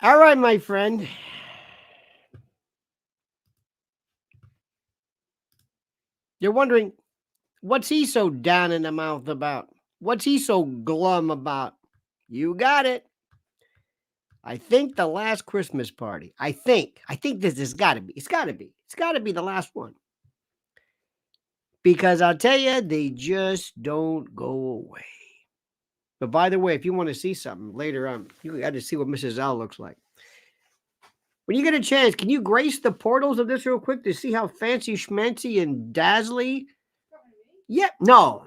All right, my friend. You're wondering, what's he so down in the mouth about? What's he so glum about? You got it. I think the last Christmas party. I think this has got to be. It's got to be the last one. Because I'll tell you, they just don't go away. But by the way, if you want to see something later on, you got to see what Mrs. L looks like. When you get a chance, can you grace the portals of this real quick to see how fancy schmancy and dazzly? Yeah, no.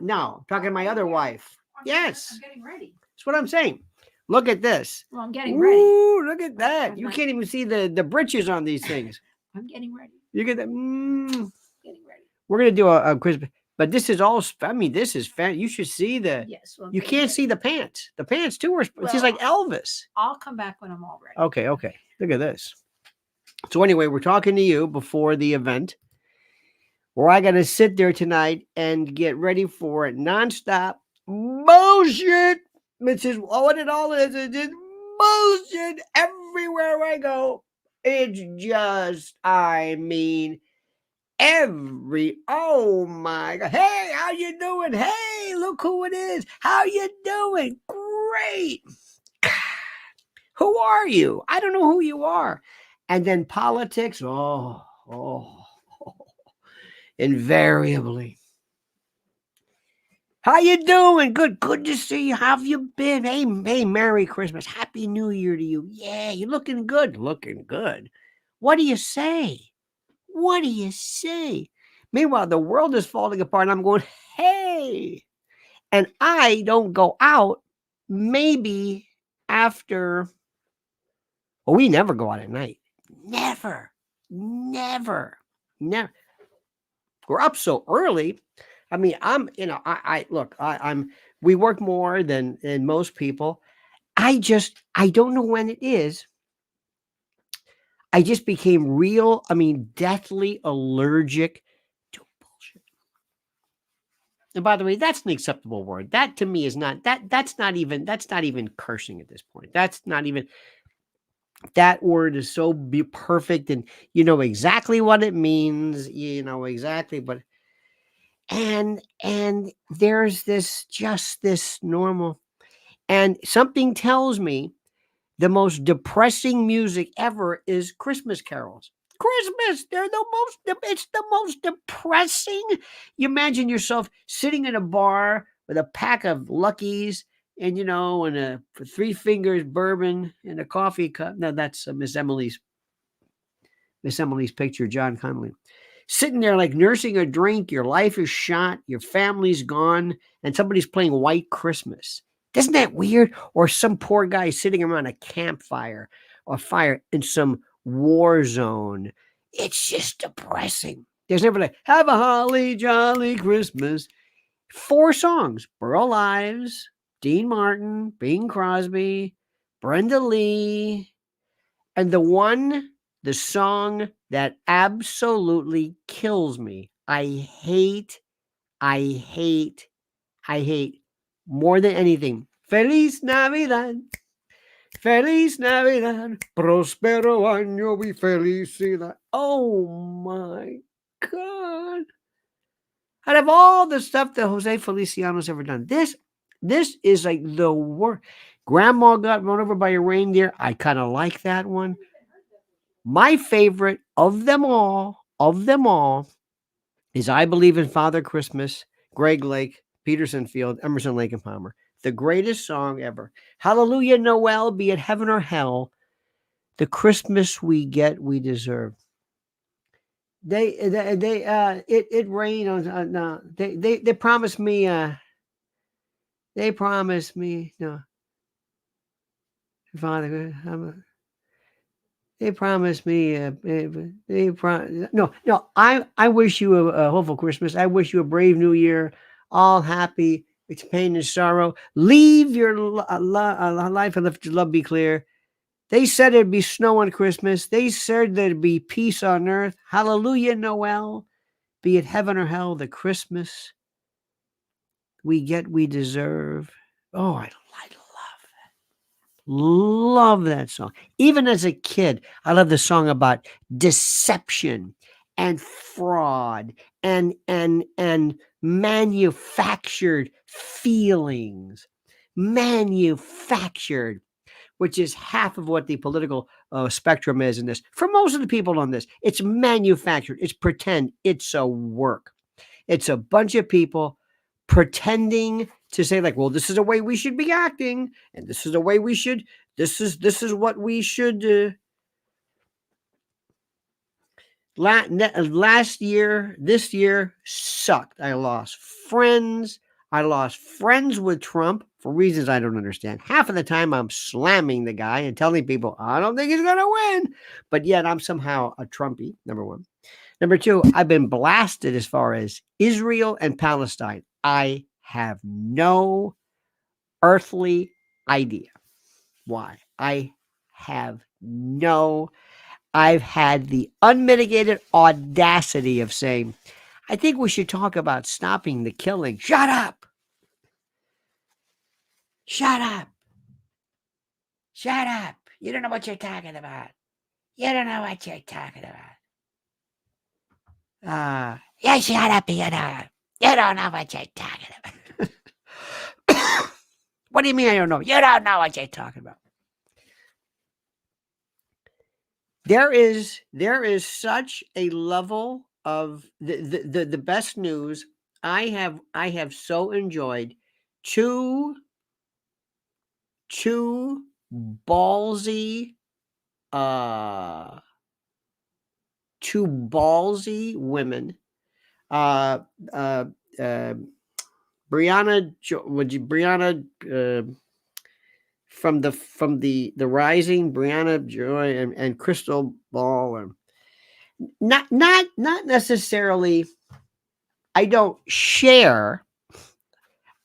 Talking to my other wife. Yes. I'm getting ready. That's what I'm saying. Look at this. Well, I'm getting ready. Ooh, look at that. You can't even see the britches on these things. I'm getting ready. You get that? Getting ready. We're going to do a Christmas. But this is all, I mean, this is fan. You should see the, yes, well, you can't see the pants. The pants too are, well, she's like Elvis. I'll come back when I'm all ready. Okay. Look at this. So anyway, we're talking to you before the event where I got to sit there tonight and get ready for it. Nonstop bullshit. Mrs. What it all is just bullshit everywhere I go. It's just, I mean, oh my God. Hey, how you doing? Hey, look who it is. How you doing? Great. Who are you? I don't know who you are. And then politics. Oh, invariably. How you doing? Good to see you. How have you been? Hey, Merry Christmas. Happy New Year to you. Yeah, you're looking good. What do you say? Meanwhile, the world is falling apart and I'm going, hey. And I don't go out maybe after, well, we never go out at night. Never. We're up so early. I mean, we work more than most people. I don't know when it is. I just became deathly allergic to bullshit. And by the way, that's an acceptable word. That to me is not, that's not even cursing at this point. That's not even, that word is so perfect and you know exactly what it means, you know exactly, but and there's this normal, and something tells me the most depressing music ever is Christmas carols. Christmas, it's the most depressing. You imagine yourself sitting in a bar with a pack of Luckies and, and a 3 fingers bourbon and a coffee cup. No, that's Miss Emily's picture, John Connolly. Sitting there like nursing a drink, your life is shot, your family's gone, and somebody's playing White Christmas. Isn't that weird? Or some poor guy sitting around a campfire or fire in some war zone. It's just depressing. There's never like, have a holly jolly Christmas. 4 songs. Burl Ives, Dean Martin, Bing Crosby, Brenda Lee, and the song that absolutely kills me. I hate more than anything. Feliz Navidad. Feliz Navidad. Prospero año y felicidad. Oh my God. Out of all the stuff that Jose Feliciano's ever done, this is like the worst. Grandma got run over by a reindeer. I kind of like that one. My favorite of them all, is I Believe in Father Christmas, Greg Lake, Peterson Field, Emerson, Lake and Palmer. The greatest song ever. Hallelujah, Noel, be it heaven or hell, the Christmas we get, we deserve. It rained on. They promised me. They promised me. No, Father, they promised me. No. I wish you a hopeful Christmas. I wish you a brave New Year. All happy. It's pain and sorrow. Leave your life and let your love be clear. They said it'd be snow on Christmas. They said there'd be peace on earth. Hallelujah, Noel. Be it heaven or hell, the Christmas we get, we deserve. Oh, I love love that song. Even as a kid, I love the song about deception and fraud and manufactured feelings. Manufactured, which is half of what the political spectrum is in this. For most of the people on this, it's manufactured. It's pretend. It's a work. It's a bunch of people pretending to say, like, well, this is the way we should be acting, and this is the way we should. This is what we should. Last year, this year sucked. I lost friends. I lost friends with Trump for reasons I don't understand. Half of the time I'm slamming the guy and telling people I don't think he's going to win, but yet I'm somehow a Trumpy, number one. Number two, I've been blasted as far as Israel and Palestine. I have no earthly idea why. I've had the unmitigated audacity of saying, I think we should talk about stopping the killing. Shut up. Shut up. Shut up. You don't know what you're talking about. You don't know what you're talking about. Yeah, shut up. You don't know what you're talking about. What do you mean I don't know? You don't know what you're talking about. There is such a level of the best news. I have so enjoyed two ballsy women. Brianna from the Rising, Brianna Joy and Crystal Ball, and not necessarily. I don't share.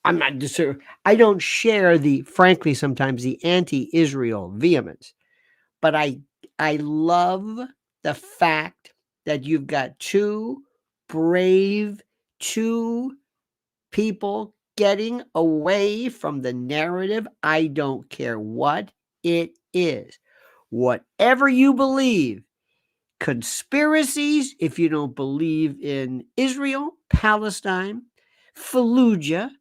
I don't share frankly, sometimes the anti-Israel vehemence, but I love the fact that you've got two people getting away from the narrative. I don't care what it is. Whatever you believe, conspiracies, if you don't believe in Israel, Palestine, Fallujah,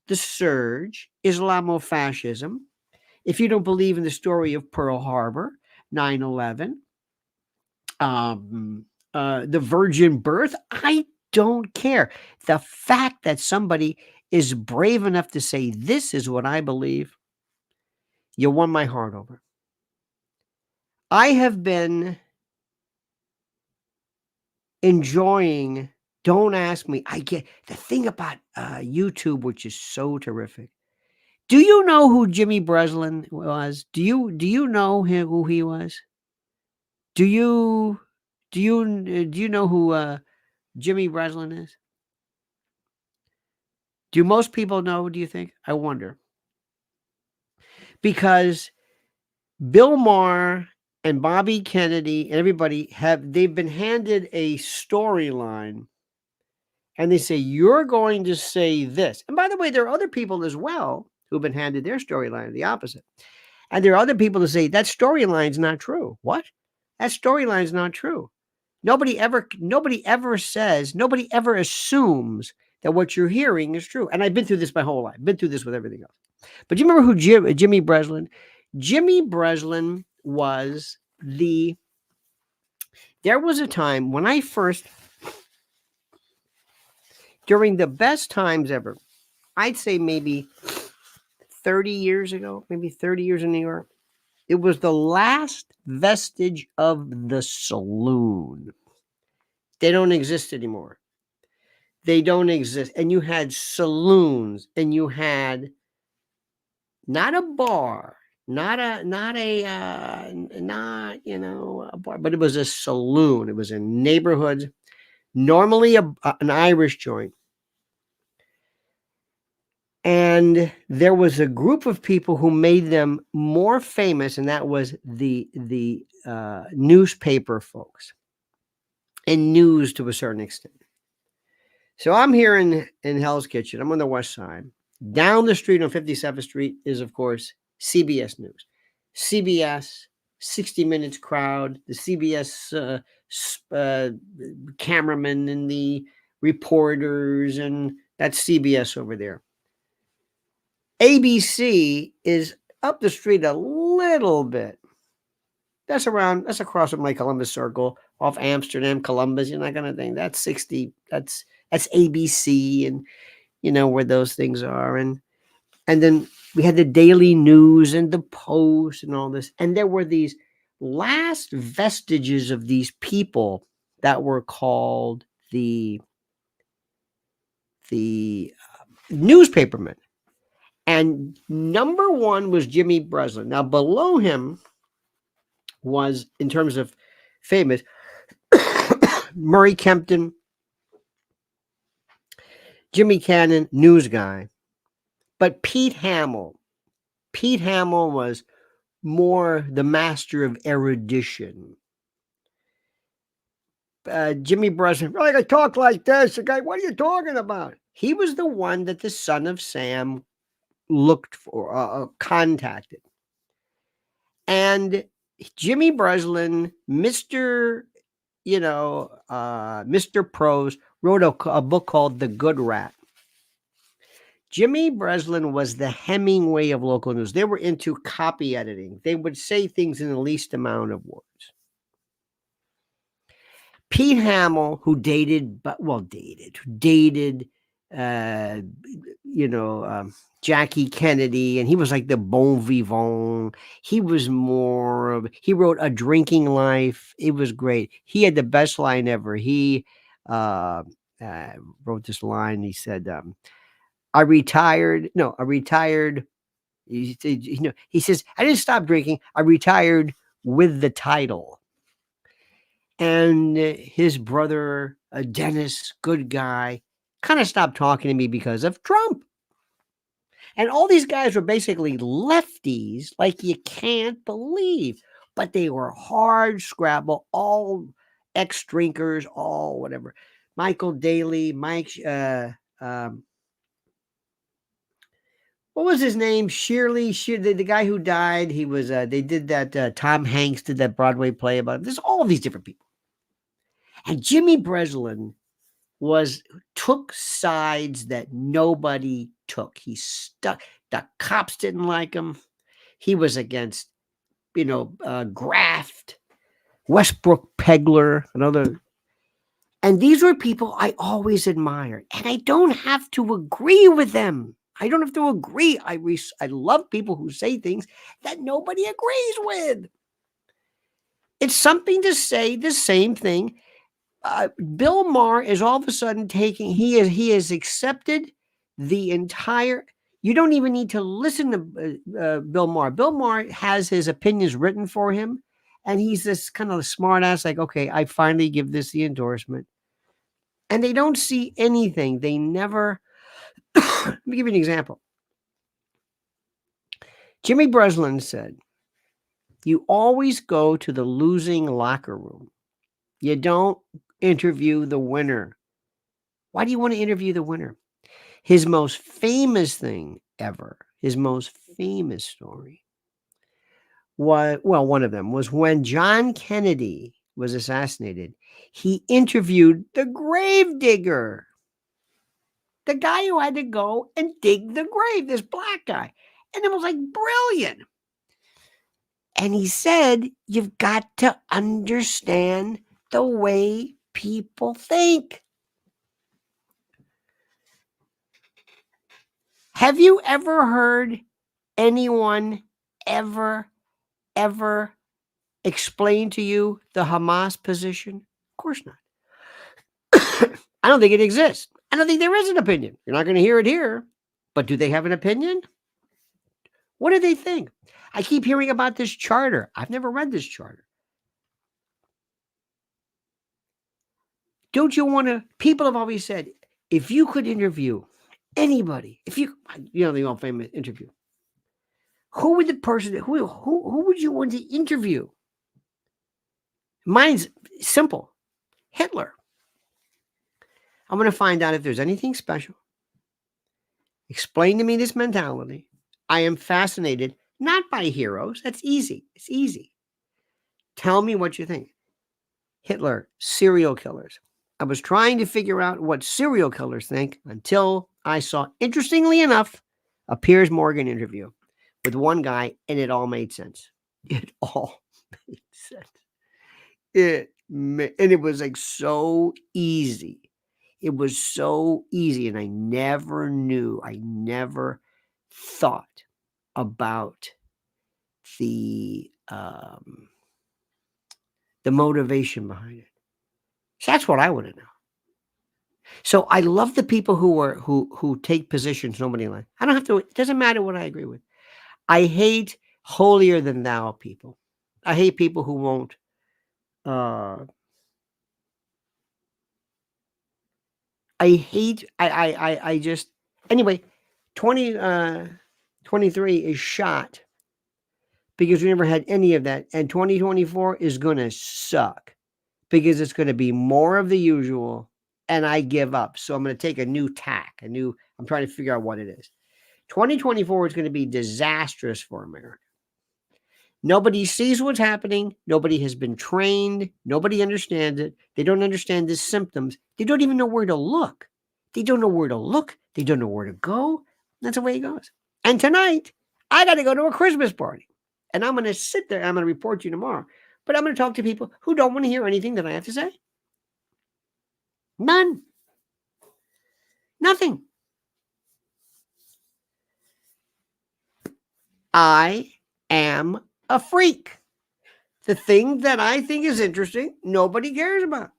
the Surge, Islamofascism, if you don't believe in the story of Pearl Harbor, 9/11, the virgin birth, I don't care. The fact that somebody is brave enough to say, this is what I believe, you won my heart over. I have been enjoying, don't ask me, I get the thing about YouTube, which is so terrific. Do you know who Jimmy Breslin was? Do you know who he was? Do you know who Jimmy Breslin is? Do most people know, do you think? I wonder. Because Bill Maher and Bobby Kennedy and everybody they've been handed a storyline, and they say, you're going to say this. And by the way, there are other people as well who've been handed their storyline, the opposite. And there are other people who say, that storyline's not true. What? That storyline's not true. Nobody ever assumes that what you're hearing is true. And I've been through this my whole life. I've been through this with everything else. But you remember who Jimmy Breslin? Jimmy Breslin was there was a time when I first, during the best times ever, I'd say maybe 30 years ago, maybe 30 years in New York, it was the last vestige of the saloon. They don't exist anymore. They don't exist. And you had saloons, and you had not a bar, not a bar, but it was a saloon. It was in neighborhoods, normally an Irish joint. And there was a group of people who made them more famous, and that was the newspaper folks and news to a certain extent. So I'm here in Hell's Kitchen. I'm on the west side. Down the street on 57th Street is, of course, CBS News. CBS, 60 Minutes crowd, the CBS cameraman and the reporters, and that's CBS over there. ABC is up the street a little bit. That's across from like Columbus Circle, off Amsterdam, Columbus, that kind of thing. That's 60, that's ABC, and where those things are. And then we had the Daily News and the Post and all this. And there were these last vestiges of these people that were called the newspapermen. And number one was Jimmy Breslin. Now, below him was, in terms of famous, Murray Kempton, Jimmy Cannon, news guy. But Pete Hamill was more the master of erudition. Jimmy Breslin, like, I talk like this. The guy, what are you talking about? He was the one that the Son of Sam looked for, contacted. And Jimmy Breslin, Mr. Prose, wrote a book called The Good Rat. Jimmy Breslin was the Hemingway of local news. They were into copy editing. They would say things in the least amount of words. Pete Hamill, who dated Jackie Kennedy, and he was like the bon vivant. He was he wrote A Drinking Life. It was great. He had the best line ever. He wrote this line. He said, I retired. He says, I didn't stop drinking. I retired with the title. And his brother, Dennis, good guy, kind of stopped talking to me because of Trump. And all these guys were basically lefties, like you can't believe. But they were hard scrabble, all ex-drinkers, all whatever. Michael Daly, what was his name? Shirley, the guy who died. He was, they did that, Tom Hanks did that Broadway play about it. There's all these different people. And Jimmy Breslin took sides that nobody took. He stuck. The cops didn't like him. He was against, graft, Westbrook Pegler, another. And these were people I always admired. And I don't have to agree with them. I don't have to agree. I love people who say things that nobody agrees with. It's something to say the same thing. Bill Maher is all of a sudden he has accepted the entire. You don't even need to listen to Bill Maher. Bill Maher has his opinions written for him, and he's this kind of smart ass, like, okay, I finally give this the endorsement. And they don't see anything. They never. Let me give you an example. Jimmy Breslin said, you always go to the losing locker room. You don't interview the winner. Why do you want to interview the winner? His most famous thing ever, his most famous story was, one of them was when John Kennedy was assassinated. He interviewed the grave digger, the guy who had to go and dig the grave, this black guy. And it was like brilliant. And he said, you've got to understand the way people think. Have you ever heard anyone ever explain to you the Hamas position? Of course not. I don't think it exists. I don't think there is an opinion. You're not going to hear it here. But do they have an opinion? What do they think? I keep hearing about this charter. I've never read this charter. Don't you want to? People have always said, if you could interview anybody, the all famous interview, who would the person, who would you want to interview? Mine's simple. Hitler. I'm going to find out if there's anything special. Explain to me this mentality. I am fascinated not by heroes. That's easy. It's easy. Tell me what you think. Hitler, serial killers. I was trying to figure out what serial killers think until I saw, interestingly enough, a Piers Morgan interview with one guy, and it all made sense. It all made sense. And it was like so easy. It was so easy, and I never thought about the motivation behind it. So that's what I want to know. So I love the people who take positions nobody likes. I don't have to. It doesn't matter what I agree with. I hate holier than thou people. I hate people who won't. I hate. I just. Anyway, 2023 is shot because we never had any of that, and 2024 is gonna suck because it's gonna be more of the usual. And I give up. So I'm going to take a new tack, I'm trying to figure out what it is. 2024 is going to be disastrous for America. Nobody sees what's happening. Nobody has been trained. Nobody understands it. They don't understand the symptoms. They don't even know where to look. They don't know where to look. They don't know where to go. That's the way it goes. And tonight, I got to go to a Christmas party. And I'm going to sit there. I'm going to report to you tomorrow. But I'm going to talk to people who don't want to hear anything that I have to say. None. Nothing. I am a freak. The thing that I think is interesting, nobody cares about.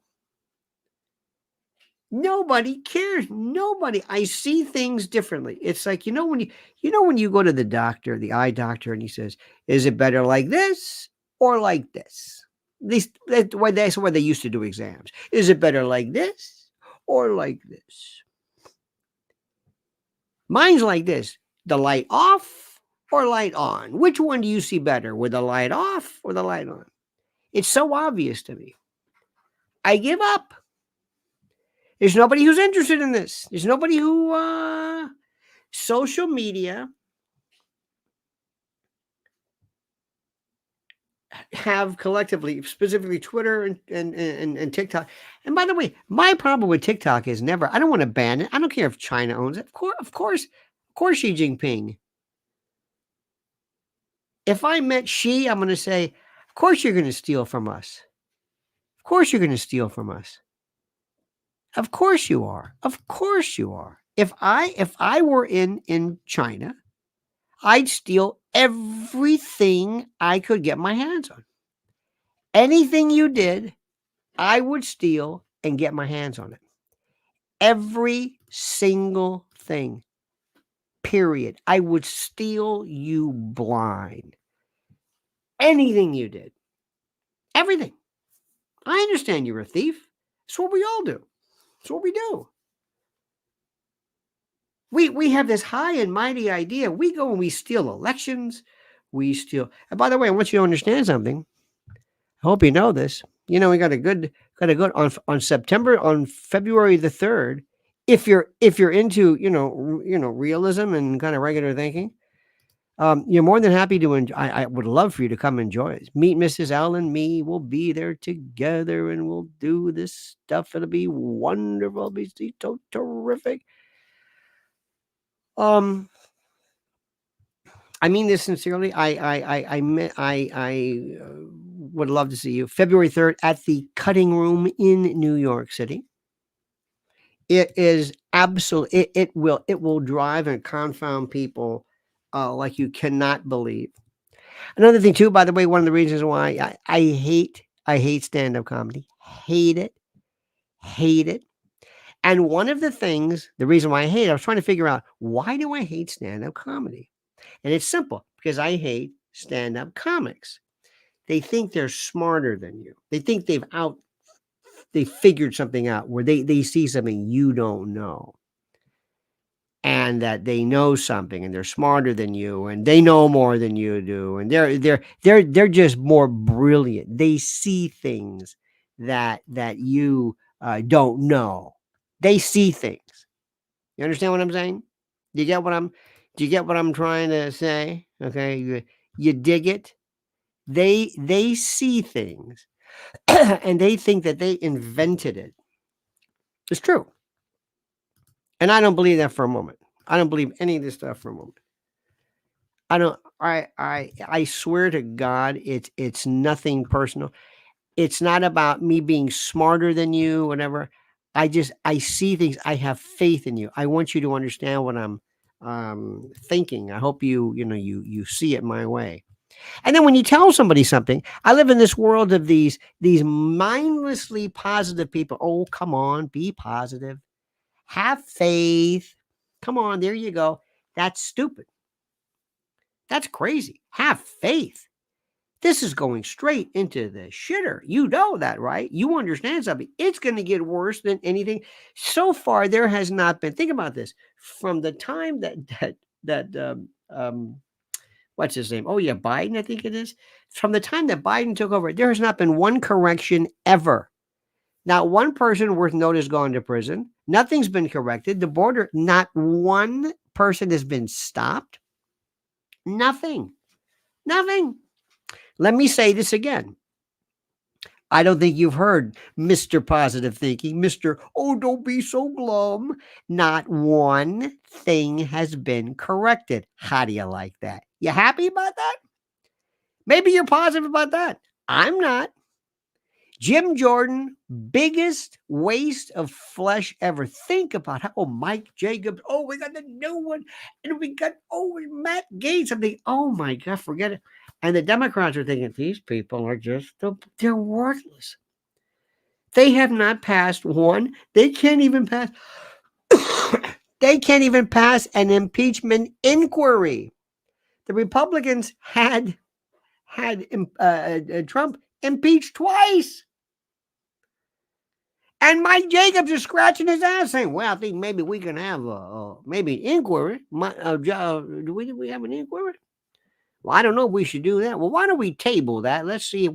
Nobody cares. Nobody. I see things differently. It's like, when you go to the doctor, the eye doctor, and he says, is it better like this or like this? At least that's the way they used to do exams. Is it better like this or like this? Mine's like this. The light off or light on? Which one do you see better, with the light off or the light on? It's so obvious to me. I give up. There's nobody who's interested in this. There's nobody who, social media have collectively, specifically Twitter and TikTok. And by the way, my problem with TikTok is I don't want to ban it. I don't care if China owns it. Of course, Xi Jinping. If I met Xi, I'm going to say, of course you're going to steal from us. Of course you're going to steal from us. Of course you are. Of course you are. If I were in China, I'd steal everything I could get my hands on. Anything you did, I would steal and get my hands on it. Every single thing. Period. I would steal you blind. Anything you did. Everything. I understand you're a thief. It's what we all do. It's what we do. We have this high and mighty idea. We go and we steal elections. We steal. And by the way, I want you to understand something. I hope you know this. We got a good on February the 3rd. If you're into realism and kind of regular thinking, you're more than happy to enjoy. I would love for you to come enjoy it. Meet Mrs. Allen, me. We'll be there together and we'll do this stuff. It'll be wonderful. It'll be so terrific. I mean this sincerely. I would love to see you February 3rd at the Cutting Room in New York City. It is absolutely. It will drive and confound people like you cannot believe. Another thing too, by the way, one of the reasons why I hate stand-up comedy. Hate it. And one of the reason why I hate it, I was trying to figure out, why do I hate stand-up comedy? And it's simple, because I hate stand-up comics. They think they're smarter than you. They think they figured something out, where they see something you don't know. And that they know something and they're smarter than you and they know more than you do. And they're just more brilliant. They see things that you don't know. They see things. You understand what I'm saying? Do you get what I'm trying to say? Okay, you dig it. They see things, and they think that they invented it. It's true, and I don't believe that for a moment. I don't believe any of this stuff for a moment. I don't. I swear to God, it's nothing personal. It's not about me being smarter than you, whatever. I see things. I have faith in you. I want you to understand what I'm thinking. I hope you see it my way. And then when you tell somebody something, I live in this world of these mindlessly positive people. Oh, come on, be positive. Have faith. Come on, there you go. That's stupid. That's crazy. Have faith. This is going straight into the shitter. You know that, right? You understand something. It's going to get worse than anything. So far, there has not been. Think about this. From the time that what's his name? Oh yeah, Biden, I think it is. From the time that Biden took over, there has not been one correction ever. Not one person worth note has gone to prison. Nothing's been corrected. The border, not one person has been stopped. Nothing. Nothing. Let me say this again. I don't think you've heard Mr. Positive Thinking, Mr. Oh, don't be so glum. Not one thing has been corrected. How do you like that? You happy about that? Maybe you're positive about that. I'm not. Jim Jordan, biggest waste of flesh ever. Think about how, Mike Jacobs, we got the new one. And we got, Matt Gaetz. I'm thinking, oh my God, forget it. And the Democrats are thinking, these people are they're worthless. They have not passed one. They can't even pass. They can't even pass an impeachment inquiry. The Republicans had Trump impeached twice. And Mike Jacobs is scratching his ass saying, well, I think maybe we can have maybe an inquiry. Do we have an inquiry? Well, I don't know if we should do that. Well, why don't we table that? Let's see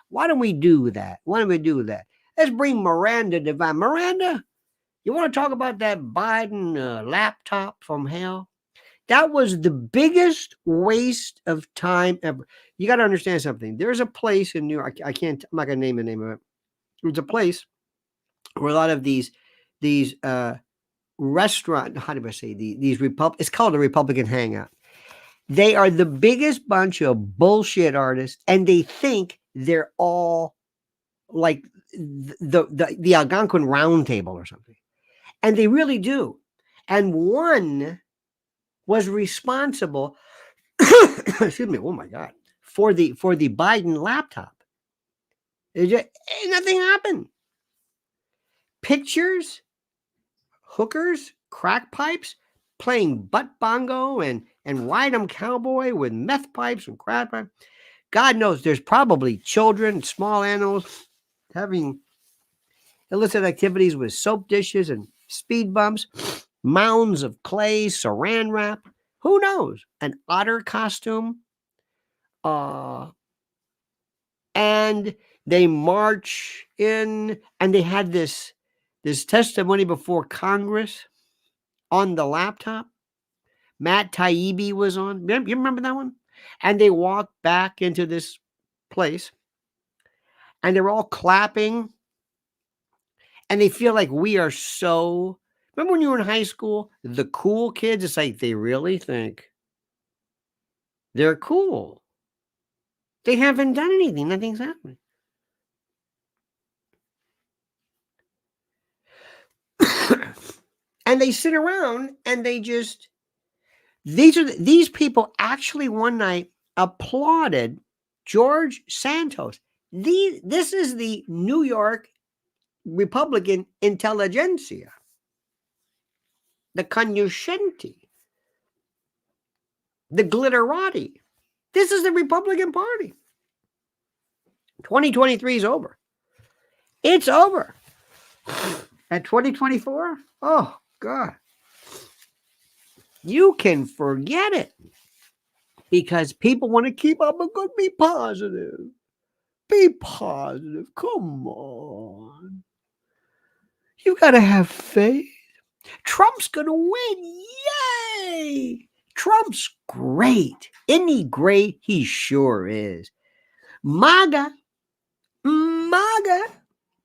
why don't we do that? Why don't we do that? Let's bring Miranda Devine. Miranda, you want to talk about that Biden laptop from hell? That was the biggest waste of time ever. You got to understand something. There's a place in New York. I'm not going to name the name of it. There's a place where a lot of these restaurant, how do I say these it's called a Republican hangout. They are the biggest bunch of bullshit artists, and they think they're all like the Algonquin Round Table or something, and they really do. And one was responsible, excuse me, oh my God, for the Biden laptop. Nothing happened. Pictures, hookers, crack pipes, playing butt bongo and ride 'em cowboy with meth pipes and crack pipes. God knows there's probably children, small animals having illicit activities with soap dishes and speed bumps, mounds of clay, saran wrap. Who knows? An otter costume. And they march in, and they had this testimony before Congress on the laptop. Matt Taibbi was on. You remember that one? And they walked back into this place, and they're all clapping, and they feel like we are so. Remember when you were in high school, the cool kids? It's like they really think they're cool. They haven't done anything. Nothing's happening. And they sit around and they just. These people actually one night applauded George Santos. This is the New York Republican intelligentsia, the cognoscenti, the glitterati. This is the Republican Party. 2023 is over. It's over. And 2024, oh God, you can forget it, because people want to keep up a good. Be positive. Be positive. Come on. You got to have faith. Trump's going to win. Yay! Trump's great. Isn't he great? He sure is. MAGA. MAGA.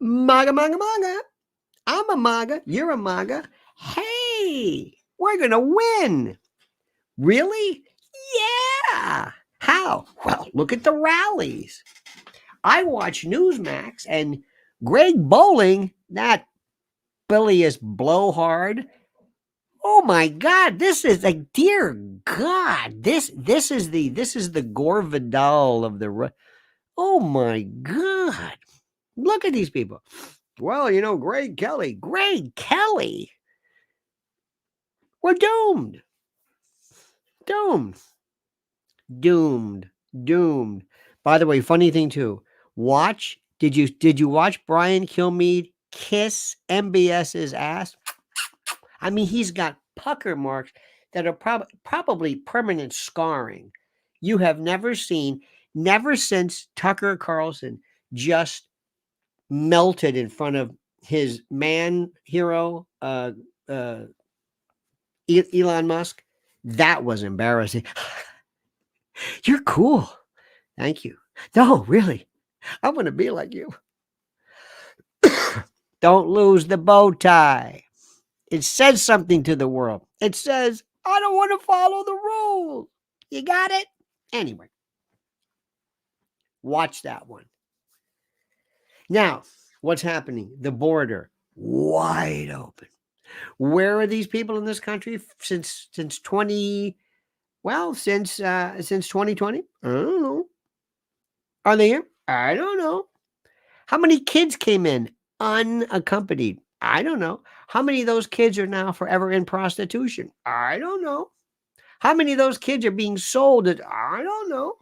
MAGA, MAGA, MAGA. I'm a MAGA. You're a MAGA. Hey, we're going to win. Really? Yeah. How? Well, look at the rallies. I watch Newsmax, and Greg Bowling, that bilious blowhard. Oh my God! This is like, dear God, this is the Gore Vidal of the. Oh my God! Look at these people. Well, Greg Kelly. We're doomed. Doomed. By the way, funny thing too. Did you watch Brian Kilmeade kiss MBS's ass? I mean, he's got pucker marks that are probably permanent scarring. You have never since Tucker Carlson just melted in front of his man hero, Elon Musk. That was embarrassing. You're cool. Thank you. No, really. I want to be like you. Don't lose the bow tie. It says something to the world. It says, I don't want to follow the rules. You got it? Anyway, watch that one. Now, what's happening? The border, wide open. Where are these people in this country since 2020? I don't know. Are they here? I don't know. How many kids came in unaccompanied? I don't know. How many of those kids are now forever in prostitution? I don't know. How many of those kids are being sold? I don't know.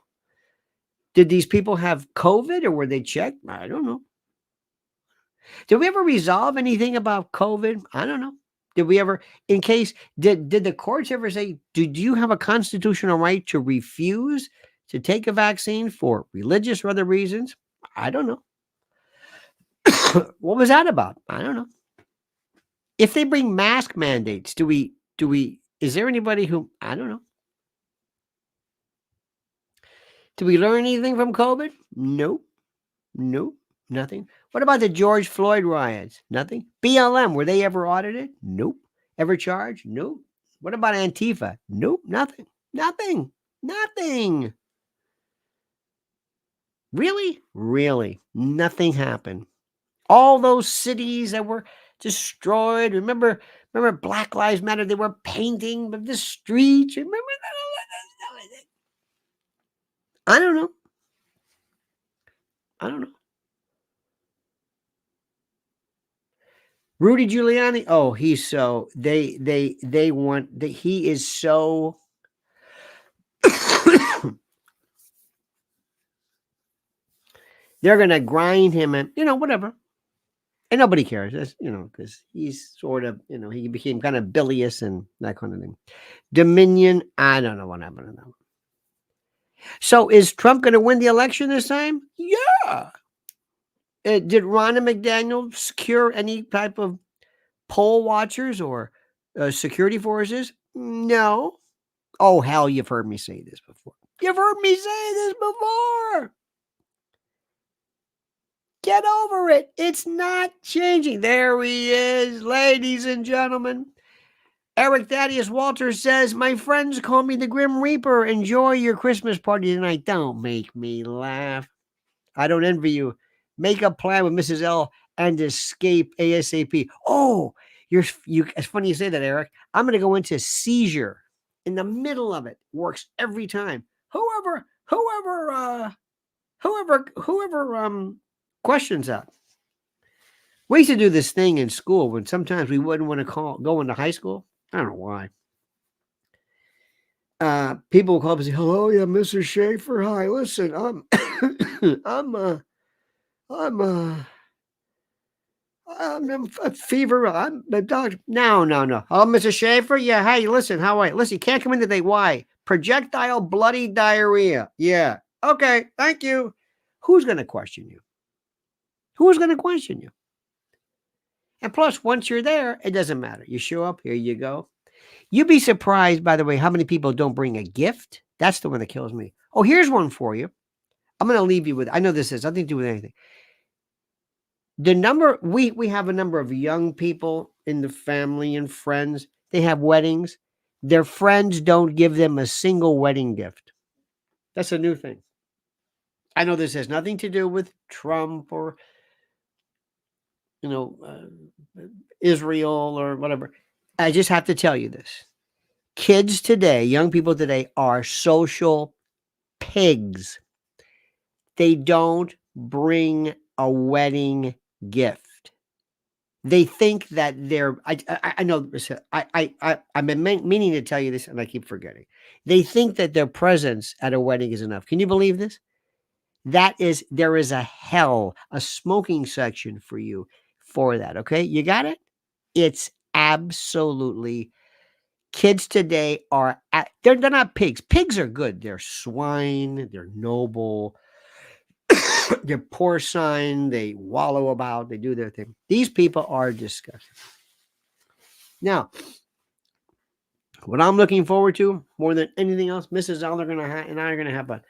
Did these people have COVID or were they checked? I don't know. Did we ever resolve anything about COVID? I don't know. Did we ever, did the courts ever say, did you have a constitutional right to refuse to take a vaccine for religious or other reasons? I don't know. What was that about? I don't know. If they bring mask mandates, is there anybody who, I don't know. Did we learn anything from COVID? Nope, nothing. What about the George Floyd riots? Nothing. BLM, were they ever audited? Nope. Ever charged? Nope. What about Antifa? Nope, nothing. Really, nothing happened. All those cities that were destroyed. Remember Black Lives Matter? They were painting the streets. Remember that? I don't know. Rudy Giuliani. Oh, he's so they want that. He is so. They're gonna grind him and whatever. And nobody cares, because he's sort of, he became kind of bilious and that kind of thing. Dominion, I don't know what happened to them. So is Trump going to win the election this time? Yeah. Did Ronna McDaniel secure any type of poll watchers or security forces? No. Oh, hell, you've heard me say this before. Get over it. It's not changing. There he is, ladies and gentlemen. Eric Thaddeus Walters says, my friends call me the Grim Reaper. Enjoy your Christmas party tonight. Don't make me laugh. I don't envy you. Make a plan with Mrs. L and escape ASAP. Oh, it's funny you say that, Eric. I'm going to go into seizure in the middle of it. Works every time. Whoever questions that. We used to do this thing in school when sometimes we wouldn't want to go into high school. I don't know why. People will call up and say, hello, yeah, Mr. Schaefer. Hi, listen, I'm a fever. I'm the doctor. No. Oh, Mr. Schaefer. Yeah. Hey, listen, how are you? Listen, you can't come in today. Why? Projectile bloody diarrhea. Yeah. Okay. Thank you. Who's going to question you? And plus, once you're there, it doesn't matter. You show up, here you go. You'd be surprised, by the way, how many people don't bring a gift. That's the one that kills me. Oh, here's one for you. I'm going to leave you with, I know this has nothing to do with anything. The number, we have a number of young people in the family and friends. They have weddings. Their friends don't give them a single wedding gift. That's a new thing. I know this has nothing to do with Trump or, Israel or whatever. I just have to tell you this. Kids today, young people today are social pigs. They don't bring a wedding gift. They think that I know I've been meaning to tell you this and I keep forgetting. They think that their presence at a wedding is enough. Can you believe this? There is a hell, a smoking section for you for that. Okay. You got it? It's absolutely, kids today they're not pigs. Pigs are good. They're swine. They're noble. They're porcine. They wallow about. They do their thing. These people are disgusting. Now, what I'm looking forward to more than anything else, Mrs. Aller and I are going to have fun.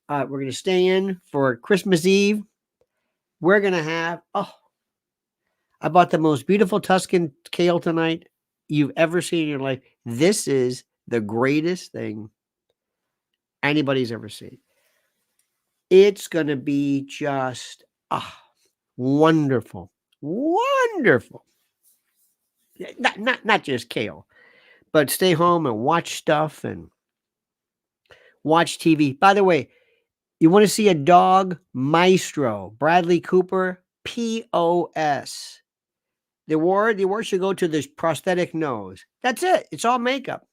We're going to stay in for Christmas Eve. We're going to have, I bought the most beautiful Tuscan kale tonight you've ever seen in your life. This is the greatest thing anybody's ever seen. It's going to be just wonderful. Wonderful. Not just kale, but stay home and watch stuff and watch TV. By the way, you want to see a dog? Maestro, Bradley Cooper, POS. The award should go to this prosthetic nose. That's it. It's all makeup.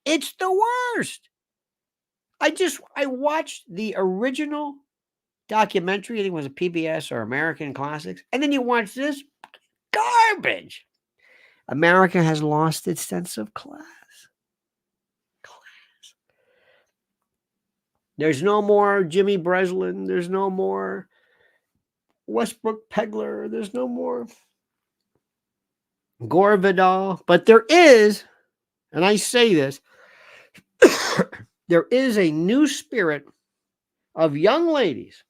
It's the worst. I watched the original documentary. I think it was a PBS or American Classics. And then you watch this garbage. America has lost its sense of class. There's no more Jimmy Breslin. There's no more Westbrook Pegler. There's no more Gore Vidal. But there is, and I say this, there is a new spirit of young ladies.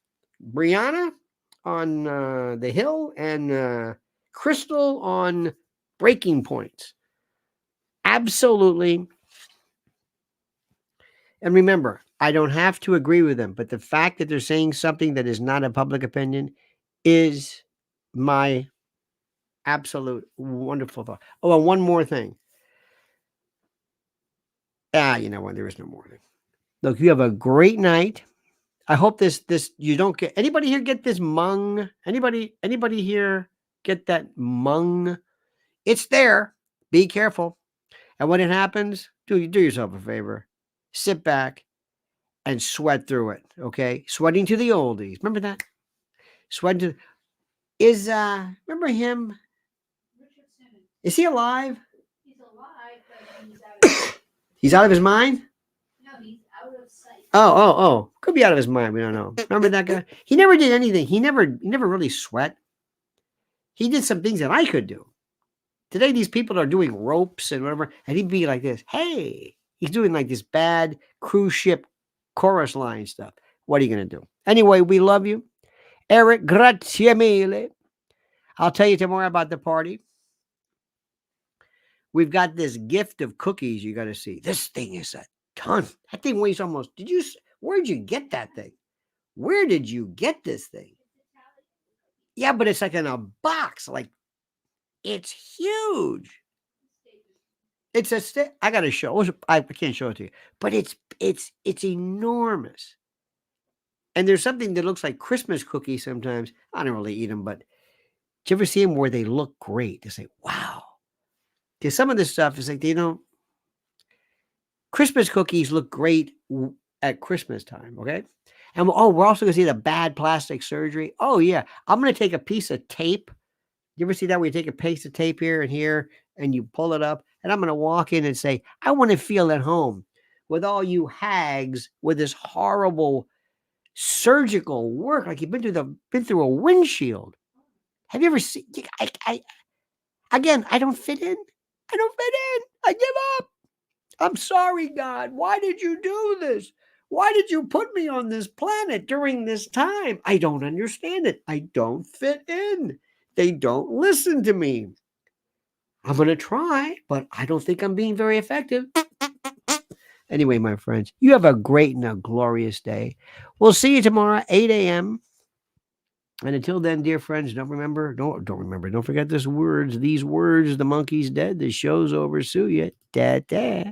Brianna on The Hill and Crystal on Breaking Points. Absolutely. And remember, I don't have to agree with them, but the fact that they're saying something that is not a public opinion is my absolute wonderful thought. Oh, and one more thing. You know what? There is no more thing. Look, you have a great night. I hope this you don't get anybody here get this mung. Anybody here get that mung? It's there. Be careful. And when it happens, do yourself a favor. Sit back and sweat through it. Okay? Sweating to the oldies. Remember that? Sweating to remember him? Is he alive? He's alive, but he's out of He's out of his mind? No, he's out of sight. Oh. Could be out of his mind. We don't know. Remember that guy? He never did anything. He never really sweat. He did some things that I could do. Today, these people are doing ropes and whatever, and he'd be like this. Hey, he's doing like this bad cruise ship chorus line stuff. What are you going to do? Anyway, we love you. Eric, grazie mille. I'll tell you tomorrow about the party. We've got this gift of cookies you got to see. This thing is a ton. That thing weighs almost, where'd you get that thing? Where did you get this thing? Yeah, but it's like in a box. Like, it's huge. It's I got to show. I can't show it to you, but it's enormous. And there's something that looks like Christmas cookies sometimes. I don't really eat them, but do you ever see them where they look great? They say, wow. Because some of this stuff is like, Christmas cookies look great at Christmas time, okay? And we're also going to see the bad plastic surgery. Oh, yeah. I'm going to take a piece of tape. You ever see that where you take a piece of tape here and you pull it up? And I'm going to walk in and say, I want to feel at home with all you hags with this horrible surgical work. Like you've been through a windshield. Have you ever seen? Again, I don't fit in. I give up. I'm sorry, God. Why did you do this? Why did you put me on this planet during this time? I don't understand it. I don't fit in. They don't listen to me. I'm going to try, but I don't think I'm being very effective. Anyway, my friends, you have a great and a glorious day. We'll see you tomorrow, 8 a.m. And until then, dear friends, don't forget these words. The monkey's dead. The show's over. Sue ya. Da da.